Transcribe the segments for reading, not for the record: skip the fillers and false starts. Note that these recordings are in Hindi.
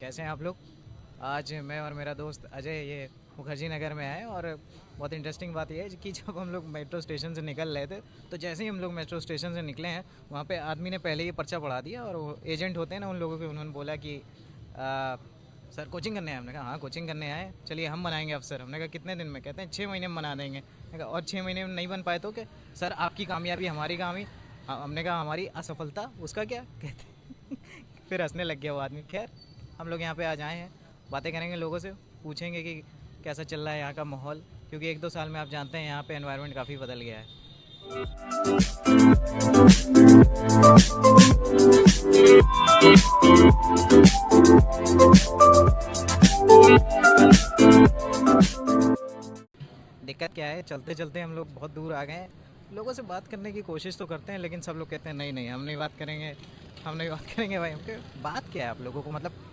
कैसे हैं आप लोग। आज मैं और मेरा दोस्त अजय ये मुखर्जी नगर में आए और बहुत इंटरेस्टिंग बात यह है कि जब हम लोग मेट्रो स्टेशन से निकल रहे थे तो जैसे ही हम लोग मेट्रो स्टेशन से निकले हैं वहाँ पे आदमी ने पहले ही पर्चा पढ़ा दिया और वो एजेंट होते हैं ना उन लोगों के, उन्होंने बोला कि सर कोचिंग करने आए। हमने कहा हाँ कोचिंग करने आए, चलिए हम बनाएंगे अफसर। हमने कहा कितने दिन में? कहते हैं 6 महीने में बना देंगे। मैंने कहा और 6 महीने में नहीं बन पाए तो क्या? सर आपकी कामयाबी हमारी कामयाबी। हमने कहा हमारी असफलता उसका क्या? कहते फिर हंसने लग गया वो आदमी। खैर हम लोग यहाँ पे आज आए हैं, बातें करेंगे लोगों से, पूछेंगे कि कैसा चल रहा है यहाँ का माहौल, क्योंकि 1-2 साल में आप जानते हैं यहाँ पे एनवायरनमेंट काफ़ी बदल गया है। दिक्कत क्या है, चलते चलते हम लोग बहुत दूर आ गए हैं। लोगों से बात करने की कोशिश तो करते हैं लेकिन सब लोग कहते हैं नहीं नहीं हम नहीं बात करेंगे, हम नहीं बात करेंगे। भाई हमके बात क्या है आप लोगों को, मतलब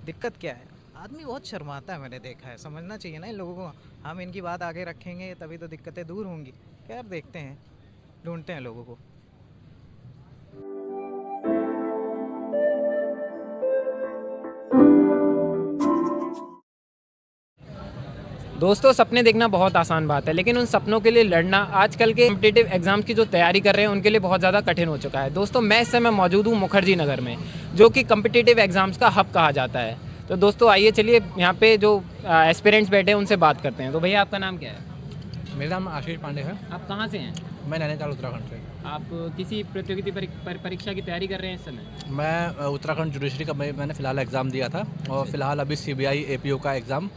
दिक्कत क्या है? आदमी बहुत शर्माता है, मैंने देखा है। समझना चाहिए ना इन लोगों को, हम इनकी बात आगे रखेंगे तभी तो दिक्कतें दूर होंगी। खैर देखते हैं, ढूंढते हैं लोगों को। दोस्तों, सपने देखना बहुत आसान बात है, लेकिन उन सपनों के लिए लड़ना आजकल के कॉम्पिटिटिव एग्जाम्स की जो तैयारी कर रहे हैं उनके लिए बहुत ज़्यादा कठिन हो चुका है। दोस्तों, मैं इस समय मौजूद हूँ मुखर्जी नगर में, जो कि कॉम्पिटिटिव एग्जाम्स का हब कहा जाता है। तो दोस्तों आइए चलिए यहाँ पे जो एस्पिरेंट्स बैठे हैं उनसे बात करते हैं। तो भैया आपका नाम क्या है? मेरा नाम आशीष पांडे है। आप कहाँ से हैं? मैं नैनीताल उत्तराखंड से। आप किसी प्रतियोगिता परीक्षा की तैयारी कर रहे हैं इस समय? मैं उत्तराखंड जुडिशरी का मैंने फ़िलहाल एग्ज़ाम दिया था और फ़िलहाल अभी सीबीआई एपीओ का एग्ज़ाम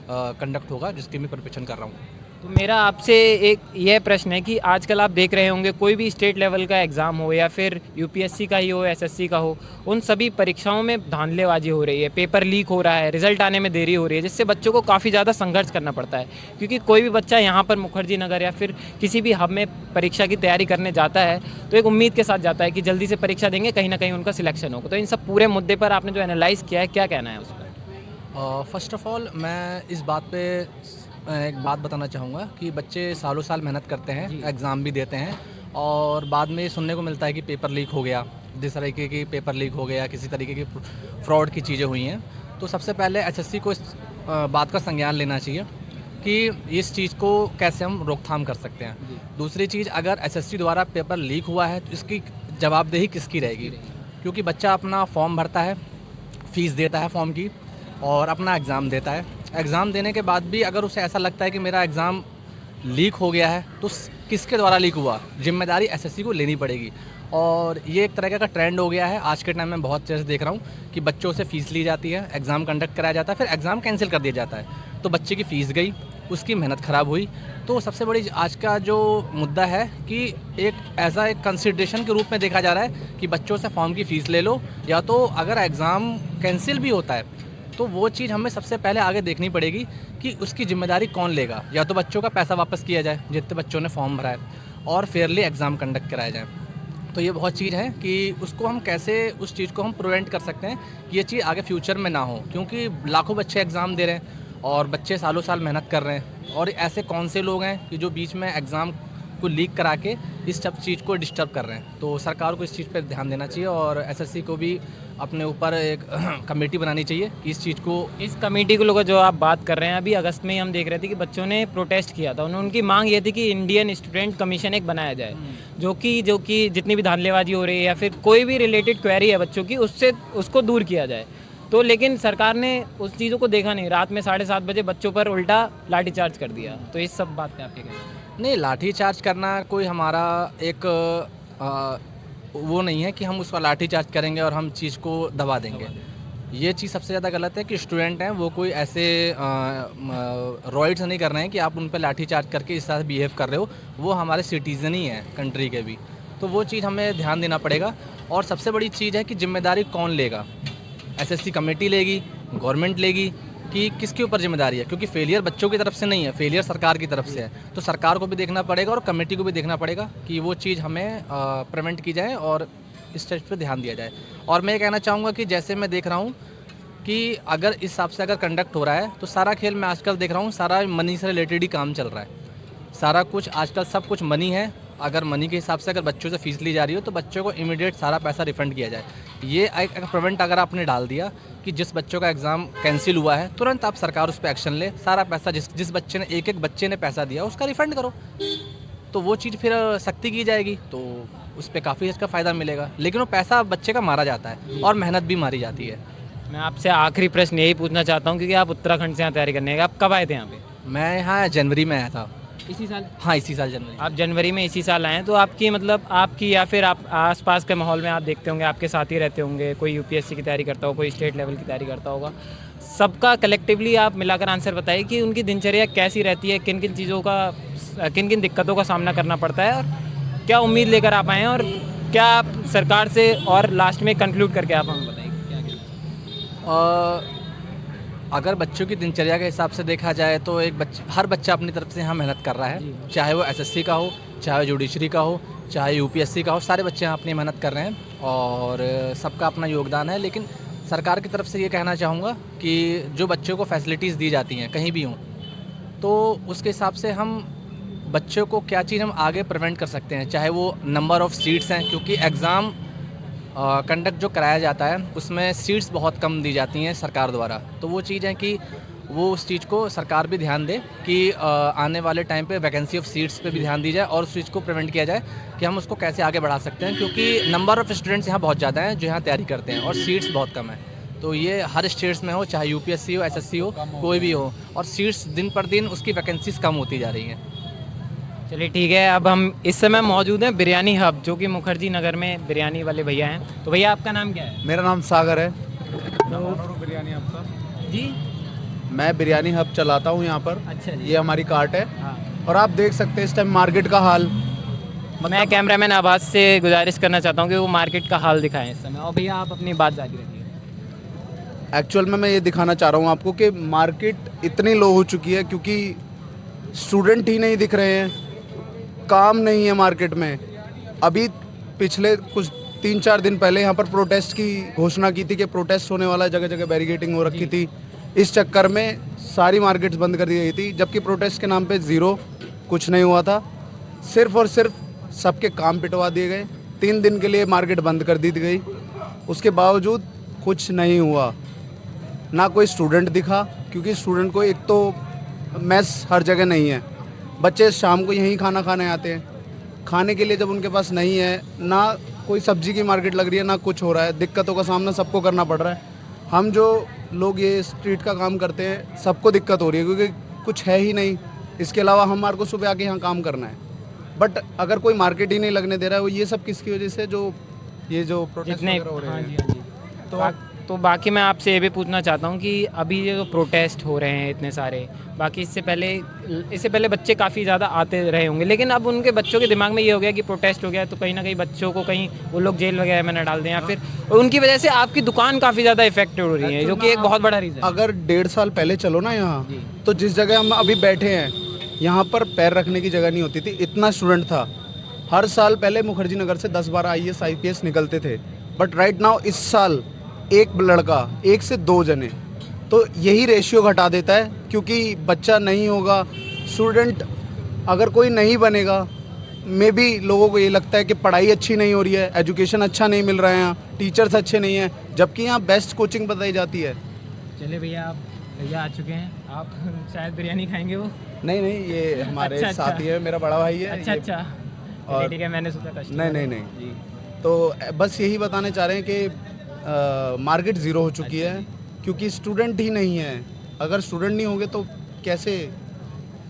कंडक्ट होगा जिसकी मैं प्रिपरेशन कर रहा हूँ। तो मेरा आपसे एक यह प्रश्न है कि आजकल आप देख रहे होंगे कोई भी स्टेट लेवल का एग्ज़ाम हो या फिर यूपीएससी का ही हो, एसएससी का हो, उन सभी परीक्षाओं में धांधलेबाजी हो रही है, पेपर लीक हो रहा है, रिजल्ट आने में देरी हो रही है, जिससे बच्चों को काफ़ी ज़्यादा संघर्ष करना पड़ता है। क्योंकि कोई भी बच्चा यहाँ पर मुखर्जी नगर या फिर किसी भी हब में परीक्षा की तैयारी करने जाता है तो एक उम्मीद के साथ जाता है कि जल्दी से परीक्षा देंगे, कहीं ना कहीं उनका सिलेक्शन होगा। तो इन सब पूरे मुद्दे पर आपने जो एनालाइज़ किया है, क्या कहना है उस पर? फ़र्स्ट ऑफ़ ऑल मैं इस बात पे एक बात बताना चाहूँगा कि बच्चे सालों साल मेहनत करते हैं, एग्ज़ाम भी देते हैं और बाद में ये सुनने को मिलता है कि पेपर लीक हो गया, जिस तरीके की पेपर लीक हो गया, किसी तरीके की फ्रॉड की चीज़ें हुई हैं। तो सबसे पहले एसएससी को इस बात का संज्ञान लेना चाहिए कि इस चीज़ को कैसे हम रोकथाम कर सकते हैं। दूसरी चीज़, अगर एसएससी द्वारा पेपर लीक हुआ है तो इसकी जवाबदेही किसकी रहेगी? क्योंकि बच्चा अपना फॉर्म भरता है, फ़ीस देता है फॉर्म की और अपना एग्ज़ाम देता है। एग्ज़ाम देने के बाद भी अगर उसे ऐसा लगता है कि मेरा एग्ज़ाम लीक हो गया है तो किसके द्वारा लीक हुआ, जिम्मेदारी एसएससी को लेनी पड़ेगी। और ये एक तरह का ट्रेंड हो गया है आज के टाइम में। बहुत चीज़ देख रहा हूँ कि बच्चों से फ़ीस ली जाती है, एग्ज़ाम कंडक्ट कराया जाता है, फिर एग्ज़ाम कैंसिल कर दिया जाता है। तो बच्चे की फ़ीस गई, उसकी मेहनत ख़राब हुई। तो सबसे बड़ी आज का जो मुद्दा है कि एक ऐसा एक कंसिडरेशन के रूप में देखा जा रहा है कि बच्चों से फॉर्म की फ़ीस ले लो, या तो अगर एग्ज़ाम कैंसिल भी होता है तो वो चीज़ हमें सबसे पहले आगे देखनी पड़ेगी कि उसकी ज़िम्मेदारी कौन लेगा। या तो बच्चों का पैसा वापस किया जाए जितने बच्चों ने फॉर्म भरा है, और फेयरली एग्ज़ाम कंडक्ट कराया जाए। तो ये बहुत चीज़ है कि उसको हम कैसे, उस चीज़ को हम प्रिवेंट कर सकते हैं कि ये चीज़ आगे फ्यूचर में ना हो। क्योंकि लाखों बच्चे एग्ज़ाम दे रहे हैं और बच्चे सालों साल मेहनत कर रहे हैं, और ऐसे कौन से लोग हैं कि जो बीच में एग्ज़ाम को लीक करा के इस सब चीज़ को डिस्टर्ब कर रहे हैं। तो सरकार को इस चीज़ पर ध्यान देना चाहिए और एसएससी को भी अपने ऊपर एक कमेटी बनानी चाहिए कि इस चीज़ को, इस कमेटी को लोग जो आप बात कर रहे हैं, अभी अगस्त में ही हम देख रहे थे कि बच्चों ने प्रोटेस्ट किया था। उनकी मांग ये थी कि इंडियन स्टूडेंट कमीशन एक बनाया जाए, जो कि जितनी भी धांधलेबाजी हो रही है या फिर कोई भी रिलेटेड क्वेरी है बच्चों की, उसको दूर किया जाए। तो लेकिन सरकार ने उस चीज़ों को देखा नहीं, रात में 7:30 बजे बच्चों पर उल्टा लाठीचार्ज कर दिया। तो इस सब बात पे आप क्या कहते हैं? नहीं, लाठी चार्ज करना कोई हमारा एक वो नहीं है कि हम उसका लाठी चार्ज करेंगे और हम चीज़ को दबा देंगे। ये चीज़ सबसे ज़्यादा गलत है कि स्टूडेंट हैं वो कोई ऐसे रॉइड्स नहीं कर रहे हैं कि आप उन पर लाठी चार्ज करके इस तरह बिहेव कर रहे हो। वो हमारे सिटीज़न ही हैं कंट्री के भी, तो वो चीज़ हमें ध्यान देना पड़ेगा। और सबसे बड़ी चीज़ है कि जिम्मेदारी कौन लेगा? एसएससी कमेटी लेगी, गवर्नमेंट लेगी, कि किसके ऊपर जिम्मेदारी है? क्योंकि फेलियर बच्चों की तरफ से नहीं है, फेलियर सरकार की तरफ से है। तो सरकार को भी देखना पड़ेगा और कमेटी को भी देखना पड़ेगा कि वो चीज़ हमें प्रिवेंट की जाए और इस चीज़ पे ध्यान दिया जाए। और मैं ये कहना चाहूँगा कि जैसे मैं देख रहा हूँ कि अगर इस हिसाब से अगर कंडक्ट हो रहा है तो सारा खेल मैं आजकल देख रहा हूँ सारा मनी से रिलेटेड ही काम चल रहा है। सारा कुछ आजकल सब कुछ मनी है। अगर मनी के हिसाब से अगर बच्चों से फ़ीस ली जा रही हो तो बच्चों को इमीडिएट सारा पैसा रिफ़ंड किया जाए। ये एक प्रिवेंट अगर आपने डाल दिया कि जिस बच्चों का एग्ज़ाम कैंसिल हुआ है तुरंत आप सरकार उस पर एक्शन ले, सारा पैसा जिस बच्चे ने एक बच्चे ने पैसा दिया उसका रिफ़ंड करो, तो वो चीज़ फिर सख्ती की जाएगी, तो उस पर काफ़ी इसका फ़ायदा मिलेगा। लेकिन वो पैसा बच्चे का मारा जाता है और मेहनत भी मारी जाती है। मैं आपसे आखिरी प्रश्न यही पूछना चाहता हूँ, क्योंकि आप उत्तराखंड से यहाँ तैयारी करने गए, आप कब आए थे यहाँ पे? मैं यहाँ जनवरी में आया था। इसी साल? हाँ, इसी साल जनवरी। आप जनवरी में इसी साल आए हैं, तो आपकी मतलब आपकी या फिर आप आसपास के माहौल में आप देखते होंगे, आपके साथी रहते होंगे, कोई यूपीएससी की तैयारी करता होगा, कोई स्टेट लेवल की तैयारी करता होगा, सबका कलेक्टिवली आप मिलाकर आंसर बताइए कि उनकी दिनचर्या कैसी रहती है, किन किन चीज़ों का, किन किन दिक्कतों का सामना करना पड़ता है, और क्या उम्मीद लेकर आप आए हैं, और क्या आप सरकार से, और लास्ट में कंक्लूड करके आप हमें बताइए क्या कहना। अगर बच्चों की दिनचर्या के हिसाब से देखा जाए तो हर बच्चा अपनी तरफ से यहाँ मेहनत कर रहा है, चाहे वो एसएससी का हो, चाहे जुडिशरी का हो, चाहे यूपीएससी का हो, सारे बच्चे यहाँ अपनी मेहनत कर रहे हैं और सबका अपना योगदान है। लेकिन सरकार की तरफ से ये कहना चाहूँगा कि जो बच्चों को फैसिलिटीज़ दी जाती हैं कहीं भी हों, तो उसके हिसाब से हम बच्चों को क्या चीज़ हम आगे प्रिवेंट कर सकते हैं, चाहे वो नंबर ऑफ़ सीट्स हैं, क्योंकि एग्ज़ाम कंडक्ट जो कराया जाता है उसमें सीट्स बहुत कम दी जाती हैं सरकार द्वारा। तो वो चीज़ है कि वो उस चीज़ को सरकार भी ध्यान दे कि आने वाले टाइम पे वैकेंसी ऑफ सीट्स पे भी ध्यान दी जाए और उस चीज़ को प्रिवेंट किया जाए कि हम उसको कैसे आगे बढ़ा सकते हैं, क्योंकि नंबर ऑफ़ स्टूडेंट्स यहाँ बहुत ज़्यादा हैं जो यहाँ तैयारी करते हैं और सीट्स बहुत कम है। तो ये हर स्टेट्स में हो, चाहे यूपीएससी हो, एसएससी हो, कोई भी हो, और सीट्स दिन पर दिन उसकी वैकेंसीज कम होती जा रही हैं। चलिए ठीक है, अब हम इस समय मौजूद हैं बिरयानी हब, जो कि मुखर्जी नगर में बिरयानी वाले भैया हैं। तो भैया आपका नाम क्या है? मेरा नाम सागर है। बिरयानी आपका जी, मैं बिरयानी हब चलाता हूँ यहाँ पर। अच्छा जी। ये हमारी कार्ट है हाँ, और आप देख सकते हैं इस टाइम मार्केट का हाल। मैं कैमरामैन आवाज़ से गुजारिश करना चाहता हूँ कि वो मार्केट का हाल दिखाएं इस समय, और भैया आप अपनी बात जारी रखिए। एक्चुअल में मैं ये दिखाना चाह रहा हूँ आपको कि मार्केट इतनी लो हो चुकी है क्योंकि स्टूडेंट ही नहीं दिख रहे हैं, काम नहीं है मार्केट में। अभी पिछले कुछ 3-4 दिन पहले यहाँ पर प्रोटेस्ट की घोषणा की थी कि प्रोटेस्ट होने वाला, जगह जगह बैरिकेडिंग हो रखी थी। इस चक्कर में सारी मार्केट्स बंद कर दी गई थी, जबकि प्रोटेस्ट के नाम पे ज़ीरो, कुछ नहीं हुआ था। सिर्फ और सिर्फ सबके काम पिटवा दिए गए। 3 दिन के लिए मार्केट बंद कर दी गई, उसके बावजूद कुछ नहीं हुआ। ना कोई स्टूडेंट दिखा, क्योंकि स्टूडेंट को एक तो मेस हर जगह नहीं है, बच्चे शाम को यहीं खाना खाने आते हैं, खाने के लिए जब उनके पास नहीं है, ना कोई सब्जी की मार्केट लग रही है, ना कुछ हो रहा है। दिक्कतों का सामना सबको करना पड़ रहा है। हम जो लोग ये स्ट्रीट का काम करते हैं सबको दिक्कत हो रही है, क्योंकि कुछ है ही नहीं। इसके अलावा हमारे को सुबह आके यहाँ काम करना है, बट अगर कोई मार्केट ही नहीं लगने दे रहा है, वो ये सब किसकी वजह से, जो ये जो प्रोटेस्ट जितने, वगैरह हो रहे हाँ हैं। जी, हाँ जी। तो बाकी मैं आपसे ये भी पूछना चाहता हूँ कि अभी ये जो प्रोटेस्ट हो रहे हैं इतने सारे, बाकी इससे पहले बच्चे काफ़ी ज़्यादा आते रहे होंगे, लेकिन अब उनके बच्चों के दिमाग में ये हो गया कि प्रोटेस्ट हो गया तो कहीं ना कहीं बच्चों को कहीं वो लोग जेल वगैरह में न डाल दें, या फिर उनकी वजह से आपकी दुकान काफ़ी ज़्यादा इफेक्टेड हो रही है, जो कि एक बहुत बड़ा रीज़न है। अगर 1.5 साल पहले चलो ना यहाँ, तो जिस जगह हम अभी बैठे हैं यहाँ पर पैर रखने की जगह नहीं होती थी, इतना स्टूडेंट था। हर साल पहले मुखर्जी नगर से 10-12 IAS IPS निकलते थे, बट राइट नाउ इस साल एक लड़का, 1 से 2 जने, तो यही रेशियो घटा देता है। क्योंकि बच्चा नहीं होगा, स्टूडेंट अगर कोई नहीं बनेगा, मे भी लोगों को ये लगता है कि पढ़ाई अच्छी नहीं हो रही है, एजुकेशन अच्छा नहीं मिल रहा है, यहाँ टीचर्स अच्छे नहीं हैं, जबकि यहाँ बेस्ट कोचिंग बताई जाती है। चलिए भैया आ चुके हैं, आप शायद बिरयानी खाएंगे वो? नहीं, ये हमारे अच्छा। साथी है, मेरा बड़ा भाई है। अच्छा, और ठीक है, मैंने सोचा कस्टमर नहीं जी। तो बस यही बताने चाह रहे हैं कि मार्केट ज़ीरो हो चुकी है, क्योंकि स्टूडेंट ही नहीं है। अगर स्टूडेंट नहीं होंगे तो कैसे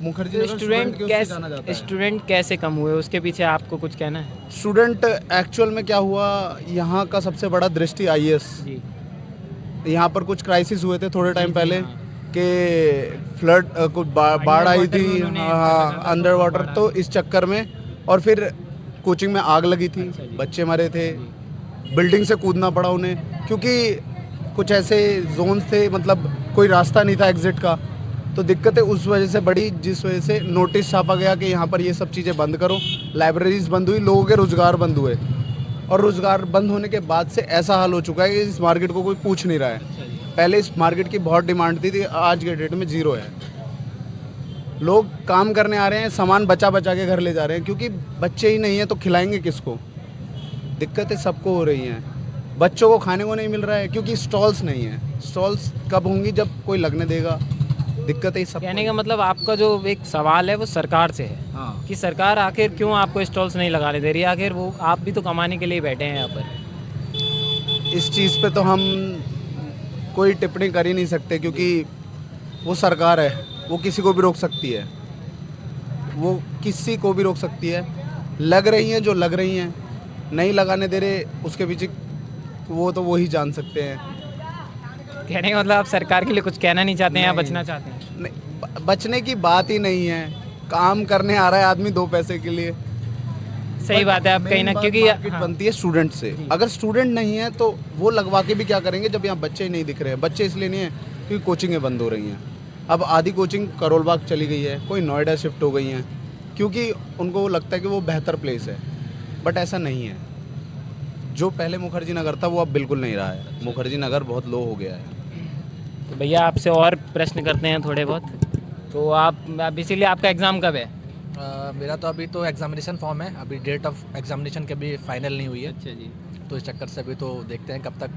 मुखर्जी नगर स्टूडेंट कैसे कम हुए, उसके पीछे आपको कुछ कहना है? स्टूडेंट एक्चुअल में क्या हुआ, यहाँ का सबसे बड़ा दृष्टि IAS, जी, यहाँ पर कुछ क्राइसिस हुए थे थोड़े टाइम पहले कि फ्लड, कुछ बाढ़ आई थी, हाँ, अंडर वाटर। तो इस चक्कर में, और फिर कोचिंग में आग लगी थी, बच्चे मरे थे, बिल्डिंग से कूदना पड़ा उन्हें, क्योंकि कुछ ऐसे जोन्स थे, मतलब कोई रास्ता नहीं था एग्जिट का। तो दिक्कतें उस वजह से बढ़ी, जिस वजह से नोटिस छापा गया कि यहाँ पर ये सब चीज़ें बंद करो। लाइब्रेरीज बंद हुई, लोगों के रोज़गार बंद हुए, और रोज़गार बंद होने के बाद से ऐसा हाल हो चुका है कि इस मार्केट को कोई पूछ नहीं रहा है। पहले इस मार्केट की बहुत डिमांड थी, आज के डेट में ज़ीरो है। लोग काम करने आ रहे हैं, सामान बचा के घर ले जा रहे हैं, क्योंकि बच्चे ही नहीं हैं तो खिलाएंगे किसको। दिक्कतें सबको हो रही हैं। बच्चों को खाने को नहीं मिल रहा है क्योंकि स्टॉल्स नहीं है। स्टॉल्स कब होंगी जब कोई लगने देगा। दिक्कत है सब। कहने का मतलब आपका जो एक सवाल है वो सरकार से है हाँ, कि सरकार आखिर क्यों आपको स्टॉल्स नहीं लगाने दे रही है, आखिर वो आप भी तो कमाने के लिए बैठे हैं यहाँ पर। इस चीज़ पे तो हम कोई टिप्पणी कर ही नहीं सकते क्योंकि वो सरकार है, वो किसी को भी रोक सकती है, वो किसी को भी रोक सकती है। लग रही हैं जो लग रही हैं, नहीं लगाने दे रहे उसके पीछे वो तो वो ही जान सकते हैं। कहने का मतलब आप सरकार के लिए कुछ कहना नहीं चाहते हैं या नहीं। बचना चाहते हैं? नहीं, बचने की बात ही नहीं है। काम करने आ रहा है आदमी 2 पैसे के लिए। सही बात है। आप कहीं ना, क्योंकि मार्केट हाँ, बनती है स्टूडेंट से। अगर स्टूडेंट नहीं है तो वो लगवा के भी क्या करेंगे जब यहाँ बच्चे ही नहीं दिख रहे हैं। बच्चे इसलिए नहीं है क्योंकि कोचिंगें बंद हो रही हैं। अब आधी कोचिंग करोल बाग चली गई है, कोई नोएडा शिफ्ट हो गई हैं क्योंकि उनको वो लगता है कि वो बेहतर प्लेस है, बट ऐसा नहीं है। जो पहले मुखर्जी नगर था वो अब बिल्कुल नहीं रहा है। मुखर्जी नगर बहुत लो हो गया है। तो भैया आपसे और प्रश्न करते हैं थोड़े बहुत। तो आप इसीलिए आपका एग्ज़ाम कब है? मेरा तो अभी तो एग्जामिनेशन फॉर्म है, अभी डेट ऑफ एग्जामिनेशन की अभी फाइनल नहीं हुई है। अच्छा जी। तो इस चक्कर से अभी तो देखते हैं कब तक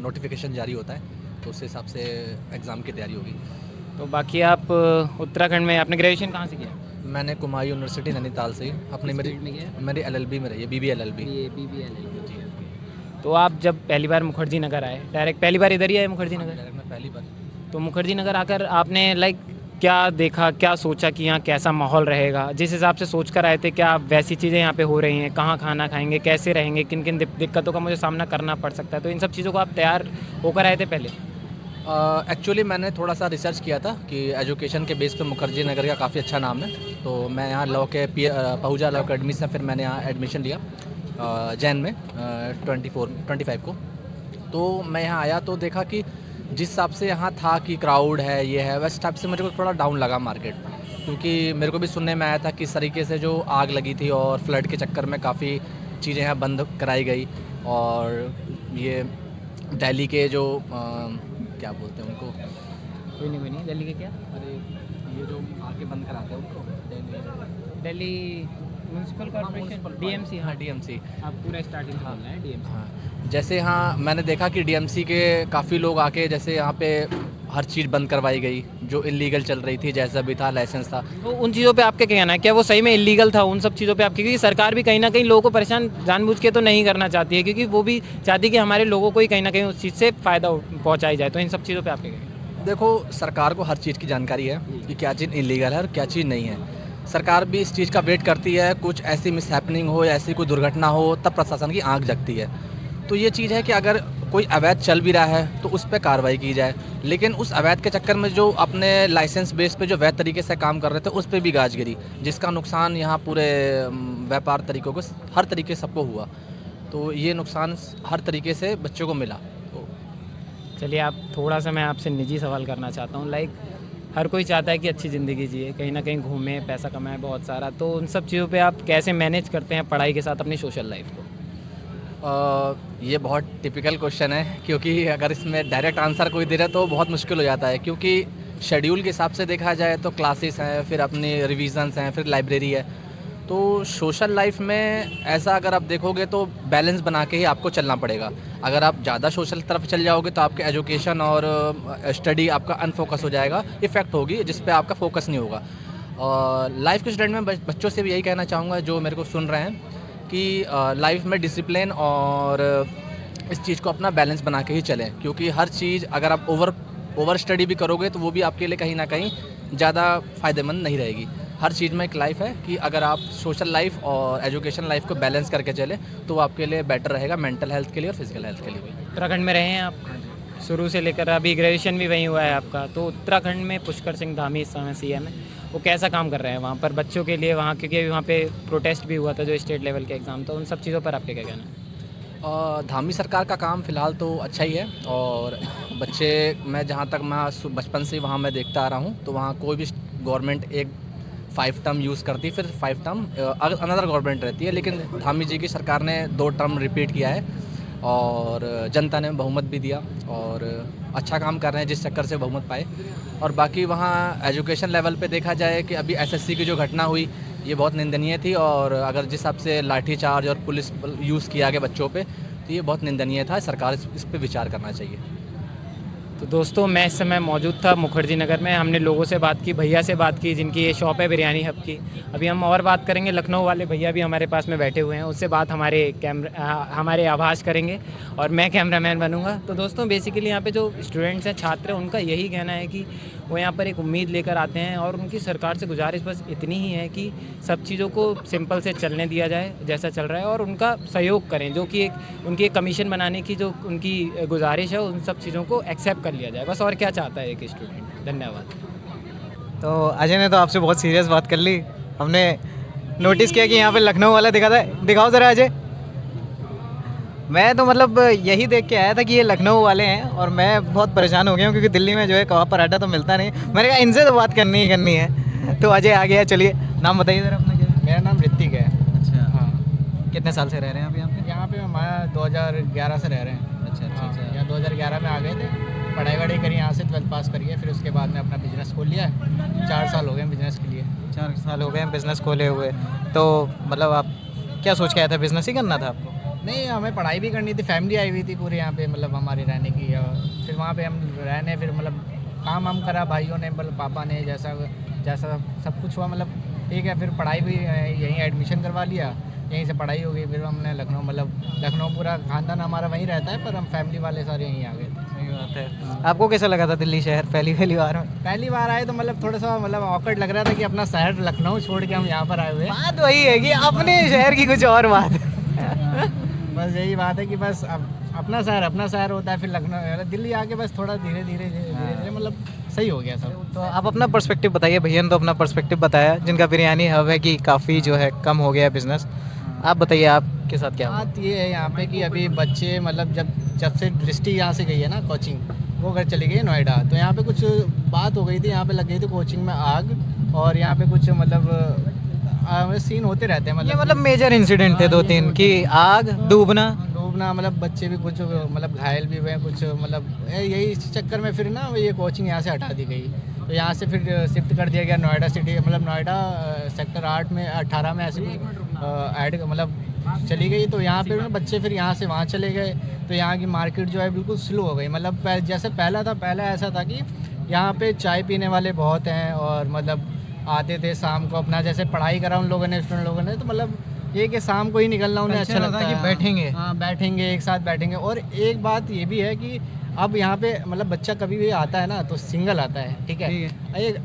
नोटिफिकेशन जारी होता है, तो उस हिसाब से एग्ज़ाम की तैयारी होगी। तो बाकी आप उत्तराखंड में आपने ग्रेजुएशन कहाँ से किया? मैंने कुमायूं यूनिवर्सिटी नैनीताल से ही अपनी मेरी LLB में रही है, BBLLB। तो आप जब पहली बार मुखर्जी नगर आए, डायरेक्ट पहली बार इधर ही आए मुखर्जी नगर? मैं पहली बार। तो मुखर्जी नगर आकर आपने लाइक क्या देखा, क्या सोचा कि यहाँ कैसा माहौल रहेगा? जिस हिसाब से सोच कर आए थे, क्या वैसी चीज़ें यहाँ पे हो रही हैं? कहाँ खाना खाएंगे, कैसे रहेंगे, किन किन दिक्कतों का मुझे सामना करना पड़ सकता है? तो इन सब चीज़ों को आप तैयार होकर आए थे पहले? एक्चुअली मैंने थोड़ा सा रिसर्च किया था कि एजुकेशन के बेस पे मुखर्जी नगर का काफ़ी अच्छा नाम है। तो मैं यहाँ लॉ के पहुजा लॉ अकेडमी से फिर मैंने यहाँ एडमिशन लिया जैन में 25 को। तो मैं यहाँ आया तो देखा कि जिस हिसाब से यहाँ था कि क्राउड है, ये है, वैसे टाइप से मुझे को थोड़ा डाउन लगा मार्केट। क्योंकि मेरे को भी सुनने में आया था कि इस तरीके से जो आग लगी थी और फ्लड के चक्कर में काफ़ी चीज़ें यहाँ बंद कराई गई। और ये दिल्ली के जो क्या बोलते हैं उनको, कोई नहीं, दिल्ली के क्या? अरे ये जो आके बंद कराते हैं उनको, दिल्ली म्यूनसिपल कॉर्पोरेशन, DMC। हाँ, DMC। आप पूरा स्टार्टिंग से बोलना है DMC। हाँ, जैसे हाँ मैंने देखा कि DMC के काफ़ी लोग आके जैसे यहाँ पे हर चीज़ बंद करवाई गई जो इलीगल चल रही थी, जैसा भी था लाइसेंस था। तो उन चीज़ों पे आपका क्या कहना है? क्या वो सही में इलीगल था उन सब चीज़ों पे आपकी? क्योंकि सरकार भी कहीं ना कहीं लोगों को परेशान जानबूझ के तो नहीं करना चाहती है, क्योंकि वो भी चाहती है कि हमारे लोगों को ही कहीं ना कहीं उस चीज़ से फ़ायदा पहुँचाई जाए। तो इन सब चीज़ों पर आपके क्या? देखो, सरकार को हर चीज़ की जानकारी है कि क्या चीज़ इलीगल है और क्या चीज़ नहीं है। सरकार भी इस चीज़ का वेट करती है, कुछ ऐसी मिसहैपनिंग हो या ऐसी कोई दुर्घटना हो तब प्रशासन की आंख जगती है। तो ये चीज़ है कि अगर कोई अवैध चल भी रहा है तो उस पर कार्रवाई की जाए, लेकिन उस अवैध के चक्कर में जो अपने लाइसेंस बेस पे जो वैध तरीके से काम कर रहे थे उस पर भी गाज गिरी, जिसका नुकसान यहाँ पूरे व्यापार तरीकों को हर तरीके सबको हुआ। तो ये नुकसान हर तरीके से बच्चों को मिला। तो चलिए, आप थोड़ा सा मैं आपसे निजी सवाल करना चाहता हूँ। लाइक हर कोई चाहता है कि अच्छी ज़िंदगी जिए, कहीं ना कहीं घूमे, पैसा कमाए बहुत सारा। तो उन सब चीज़ों पे आप कैसे मैनेज करते हैं पढ़ाई के साथ अपनी सोशल लाइफ को? ये बहुत टिपिकल क्वेश्चन है, क्योंकि अगर इसमें डायरेक्ट आंसर कोई दे रहा है तो बहुत मुश्किल हो जाता है। क्योंकि शेड्यूल के हिसाब से देखा जाए तो क्लासेस हैं, फिर अपनी रिविजन्स हैं, फिर लाइब्रेरी है। तो सोशल लाइफ में ऐसा अगर आप देखोगे तो बैलेंस बना के ही आपको चलना पड़ेगा। अगर आप ज़्यादा सोशल तरफ चल जाओगे तो आपके एजुकेशन और स्टडी आपका अनफोकस हो जाएगा, इफ़ेक्ट होगी जिस पे आपका फोकस नहीं होगा। और लाइफ के स्टूडेंट में बच्चों से भी यही कहना चाहूँगा जो मेरे को सुन रहे हैं कि लाइफ में डिसिप्लिन और इस चीज़ को अपना बैलेंस बना के ही चलें। क्योंकि हर चीज़ अगर आप ओवर स्टडी भी करोगे तो वो भी आपके लिए कहीं ना कहीं ज़्यादा फ़ायदेमंद नहीं रहेगी। हर चीज़ में एक लाइफ है कि अगर आप सोशल लाइफ और एजुकेशन लाइफ को बैलेंस करके चले तो वो आपके लिए बेटर रहेगा, मेंटल हेल्थ के लिए और फिजिकल हेल्थ के लिए भी। उत्तराखंड में रहे हैं आप शुरू से लेकर, अभी ग्रेजुएशन भी वहीं हुआ है आपका। तो उत्तराखंड में पुष्कर सिंह धामी इस समय CM है, वो कैसा काम कर रहे हैं वहाँ पर बच्चों के लिए? वहाँ क्योंकि वहाँ पे प्रोटेस्ट भी हुआ था जो स्टेट लेवल के एग्ज़ाम, तो उन सब चीज़ों पर आपके क्या कहना है? धामी सरकार का काम फ़िलहाल तो अच्छा ही है। और बच्चे, मैं जहाँ तक मैं बचपन से वहाँ मैं देखता आ रहा हूँ, तो वहाँ कोई भी गवर्नमेंट एक 5 टर्म यूज़ करती है, फिर 5 टर्म अनदर गवर्नमेंट रहती है। लेकिन धामी जी की सरकार ने 2 टर्म रिपीट किया है और जनता ने बहुमत भी दिया और अच्छा काम कर रहे हैं जिस चक्कर से बहुमत पाए। और बाकी वहाँ एजुकेशन लेवल पे देखा जाए कि अभी SSC की जो घटना हुई ये बहुत निंदनीय थी। और अगर जिस हिसाब से लाठीचार्ज और पुलिस यूज़ किया गया बच्चों पे, तो ये बहुत निंदनीय था, सरकार इस पे विचार करना चाहिए। तो दोस्तों मैं इस समय मौजूद था मुखर्जी नगर में। हमने लोगों से बात की, भैया से बात की जिनकी ये शॉप है बिरयानी हब की। अभी हम और बात करेंगे, लखनऊ वाले भैया भी हमारे पास में बैठे हुए हैं, उससे बात हमारे आभास करेंगे और मैं कैमरामैन बनूंगा। तो दोस्तों बेसिकली यहाँ पे जो स्टूडेंट्स हैं, छात्र हैं, उनका यही कहना है कि वो यहाँ पर एक उम्मीद लेकर आते हैं और उनकी सरकार से गुजारिश बस इतनी ही है कि सब चीज़ों को सिंपल से चलने दिया जाए जैसा चल रहा है, और उनका सहयोग करें, जो कि एक उनकी एक कमीशन बनाने की जो उनकी गुजारिश है उन सब चीज़ों को एक्सेप्ट कर लिया जाए, बस। और क्या चाहता है एक स्टूडेंट। धन्यवाद। तो अजय ने तो आपसे बहुत सीरियस बात कर ली। हमने नोटिस किया कि यहाँ पे लखनऊ वाला दिखाता है, दिखाओ ज़रा अजय। मैं तो मतलब यही देख के आया था कि ये लखनऊ वाले हैं, और मैं बहुत परेशान हो गया हूँ क्योंकि दिल्ली में जो है कबाब पराठा तो मिलता नहीं। मैंने कहा इनसे तो बात करनी ही करनी है। तो अजय आ गया। चलिए नाम बताइए ज़रा अपना। क्या मेरा नाम ऋतिक है। अच्छा, हाँ। कितने साल से रह रहे हैं आप यहाँ पे? यहाँ पे हमारा 2011 से रह रहे हैं। अच्छा अच्छा अच्छा। यहाँ 2011 में आ गए थे, पढ़ाई वढ़ाई करी, यहाँ से 12th पास करी है, फिर उसके बाद में अपना बिजनेस खोल लिया है। 4 साल हो गए बिजनेस के लिए। 4 साल हो गए हैं बिज़नेस खोले हुए। तो मतलब आप क्या सोच के आए थे, बिज़नेस ही करना था आपको? नहीं, हमें पढ़ाई भी करनी थी, फैमिली आई हुई थी पूरे यहाँ पे, मतलब हमारे रहने की। और फिर वहाँ पे हम रहने, फिर मतलब काम हम करा भाइयों ने, मतलब पापा ने, जैसा जैसा सब कुछ हुआ, मतलब ठीक है। फिर पढ़ाई भी यहीं एडमिशन करवा लिया, यहीं से पढ़ाई हो गई। फिर हमने लखनऊ, मतलब लखनऊ पूरा खानदान हमारा वहीं रहता है, पर हम फैमिली वाले सारे यहीं आ गए थे। सही बात है। आपको कैसा लगा था दिल्ली शहर पहली बार में? पहली बार आए तो मतलब थोड़ा सा मतलब ऑकवर्ड लग रहा था कि अपना शहर लखनऊ छोड़ के हम यहाँ पर आए हुए हैं। बात वही है कि अपने शहर की कुछ और बात है। बस यही बात है कि बस अब अपना शहर होता है, फिर लखनऊ, दिल्ली आके बस थोड़ा धीरे धीरे मतलब सही हो गया सब। तो आप अपना पर्सपेक्टिव बताइए। भैया ने तो अपना पर्सपेक्टिव बताया, जिनका बिरयानी हब है, कि काफ़ी जो है कम हो गया है बिज़नेस। आप बताइए आपके साथ क्या हुआ? बात ये है यहाँ पे कि अभी बच्चे मतलब जब से दृष्टि यहाँ से गई है ना कोचिंग, वो घर चली गई नोएडा, तो यहाँ पे कुछ बात हो गई थी, यहाँ पे लग गई थी कोचिंग में आग, और यहाँ पे कुछ मतलब सीन होते रहते हैं। ये मतलब मेजर इंसिडेंट थे 2-3 कि आग, डूबना, मतलब बच्चे भी कुछ मतलब घायल भी हुए, कुछ मतलब यही इस चक्कर में फिर ना ये कोचिंग यहाँ से हटा दी गई। तो यहाँ से फिर शिफ्ट कर दिया गया नोएडा सिटी, मतलब नोएडा सेक्टर 8 में 18 में ऐसे ऐड मतलब चली गई। तो यहाँ पे बच्चे फिर यहाँ से वहाँ चले गए, तो यहाँ की मार्केट जो है बिल्कुल स्लो हो गई। मतलब जैसे पहला ऐसा था कि यहाँ पे चाय पीने वाले बहुत हैं, और मतलब आते थे शाम को, अपना जैसे पढ़ाई करा उन लोगों ने, स्टूडेंट लोगों ने, तो मतलब ये कि शाम को ही निकलना उन्हें अच्छा लगता है कि बैठेंगे। हाँ, बैठेंगे, एक साथ बैठेंगे। और एक बात ये भी है कि अब यहाँ पे मतलब बच्चा कभी भी आता है ना तो सिंगल आता है, ठीक है।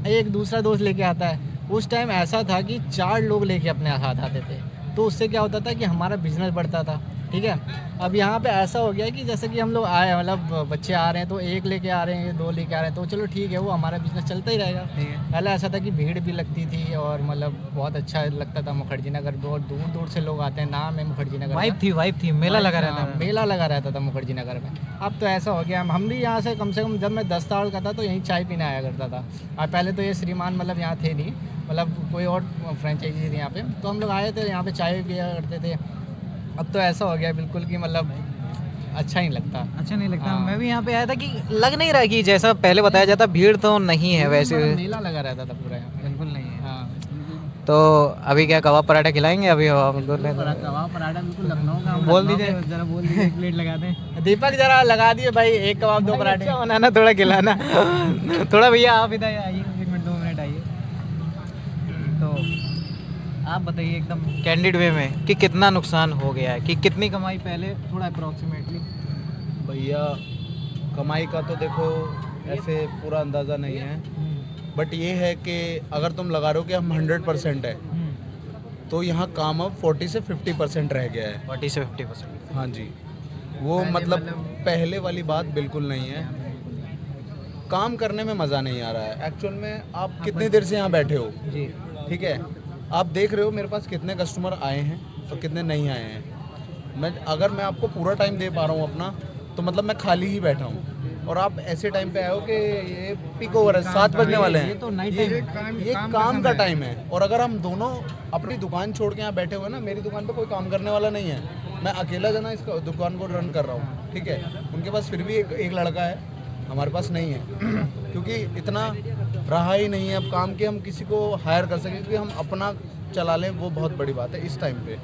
एक दूसरा दोस्त लेके आता है। उस टाइम ऐसा था कि 4 लोग लेके अपने साथ आते थे, तो उससे क्या होता था कि हमारा बिजनेस बढ़ता था, ठीक है। अब यहाँ पे ऐसा हो गया कि जैसे कि हम लोग आए, मतलब बच्चे आ रहे हैं तो 1 लेके आ रहे हैं, 2 लेके आ रहे हैं, तो चलो ठीक है, वो हमारा बिजनेस चलता ही रहेगा। पहले ऐसा था कि भीड़ भी लगती थी, और मतलब बहुत अच्छा लगता था। मुखर्जी नगर बहुत दूर दूर से लोग आते हैं, नाम है मुखर्जी नगर। वाइब थी, मेला लगा रहता था। मेला लगा रहता था मुखर्जी नगर में। अब तो ऐसा हो गया, हम भी यहाँ से कम जब मैं 10 साल का था तो यहीं चाय पीने आया करता था। और पहले तो ये श्रीमान मतलब यहाँ थे नहीं, मतलब कोई और फ्रेंचाइजी थी यहाँ पे, तो हम लोग आए थे यहाँ पे चाय पिया करते थे। अब तो ऐसा हो गया बिल्कुल कि मतलब अच्छा नहीं लगता। अच्छा नहीं लगता। हाँ। मैं भी यहाँ पे आया था कि लग नहीं रहा कि जैसा पहले बताया जाता, भीड़ तो नहीं है वैसे। मेला लगा रहता था पूरा यहाँ पे। बिल्कुल नहीं है। हाँ, तो अभी क्या कबाब पराठा खिलाएंगे? अभी कबाब पराठा बिल्कुल लखनऊ का। बोल दीजिए जरा, बोल दीजिए, 1 प्लेट लगा दें। दीपक जरा लगा दिए भाई, 1 कबाब 2 पराठे। अच्छा बनाना, थोड़ा खिलाना। थोड़ा भैया आप इधर आइए, 1 मिनट 2 मिनट आइए। तो आप बताइए एकदम कैंडिड वे में कि कितना नुकसान हो गया है, कि कितनी कमाई पहले, थोड़ा अप्रॉक्सीमेटली। भैया कमाई का तो देखो ऐसे पूरा अंदाज़ा नहीं है, बट ये है कि अगर तुम लगा रहे हो कि हम 100% है, तो यहाँ काम अब 40 से 50% रह गया है। 40 से 50%। हाँ जी, वो मतलब पहले वाली बात बिल्कुल नहीं है। काम करने में मज़ा नहीं आ रहा है एक्चुअल में। आप कितनी देर से यहाँ बैठे हो, जी ठीक है, आप देख रहे हो मेरे पास कितने कस्टमर आए हैं और कितने नहीं आए हैं। अगर मैं आपको पूरा टाइम दे पा रहा हूँ अपना, तो मतलब मैं खाली ही बैठा हूँ, और आप ऐसे टाइम पे आए हो कि ये पीक ओवर है, 7 बजने वाले हैं। ये काम का टाइम है। और अगर हम दोनों अपनी दुकान छोड़ के यहाँ बैठे हुए ना, मेरी दुकान पे कोई काम करने वाला नहीं है, मैं अकेला जना इस दुकान को रन कर रहा हूँ, ठीक है। उनके पास फिर भी एक लड़का है, हमारे पास नहीं है। क्योंकि इतना रहा ही नहीं है अब काम के हम किसी को हायर कर सकें, क्योंकि हम अपना चला लें वो बहुत बड़ी बात है इस टाइम पे।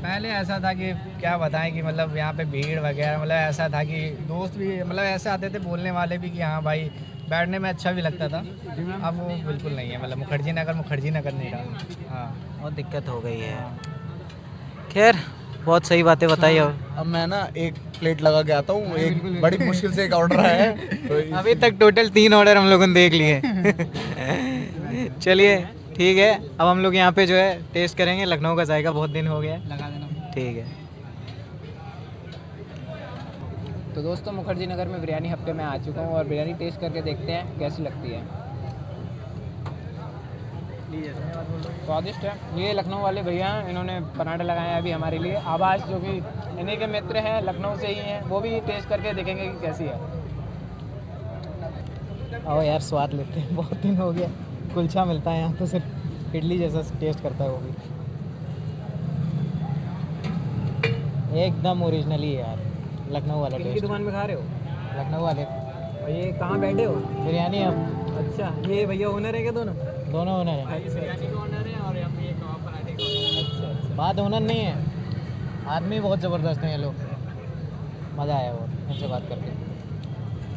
पहले ऐसा था कि क्या बताएं कि मतलब यहाँ पे भीड़ वगैरह, मतलब ऐसा था कि दोस्त भी मतलब ऐसे आते थे बोलने वाले भी कि हाँ भाई बैठने में अच्छा भी लगता था। अब वो बिल्कुल नहीं है, मतलब मुखर्जी नगर नहीं रहा। हाँ बहुत दिक्कत हो गई है। खैर बहुत सही बातें बताई। और अब मैं ना एक प्लेट लगा के आता हूँ, एक बड़ी मुश्किल से एक ऑर्डर आया है तो अभी तक टोटल 3 ऑर्डर हम लोगों ने देख लिए। चलिए ठीक है, अब हम लोग यहाँ पे जो है टेस्ट करेंगे लखनऊ का जायका, बहुत दिन हो गया है। लगा देना। ठीक है। तो दोस्तों मुखर्जी नगर में बिरयानी हफ्ते में आ चुका हूँ और बिरयानी टेस्ट करके देखते हैं कैसी लगती है। स्वादिष्ट है। ये लखनऊ वाले भैया हैं, इन्होंने पराठे लगाए हैं अभी हमारे लिए। आवाज़ जो कि इन्हीं के मित्र हैं, लखनऊ से ही हैं, वो भी टेस्ट करके देखेंगे कि कैसी है। आओ यार स्वाद लेते हैं, बहुत दिन हो गया। कुलचा मिलता है यहाँ तो सिर्फ इडली जैसा टेस्ट करता है वो भी। एकदम ओरिजिनली यार, लखनऊ वाला किनकी टेस्ट। दुकान में खा रहे हो? लखनऊ वाले और ये कहाँ बैठे हो? बिरयानी। अब अच्छा, ये भैया ओनर है क्या दोनों? दोनों ओनर हैं। बिरयानी का ओनर है और यहाँ पे ये कबाब पराठे का। अच्छा। बात ओनर नहीं है, आदमी बहुत ज़बरदस्त हैं ये लोग। मज़ा आया वो इनसे बात करके।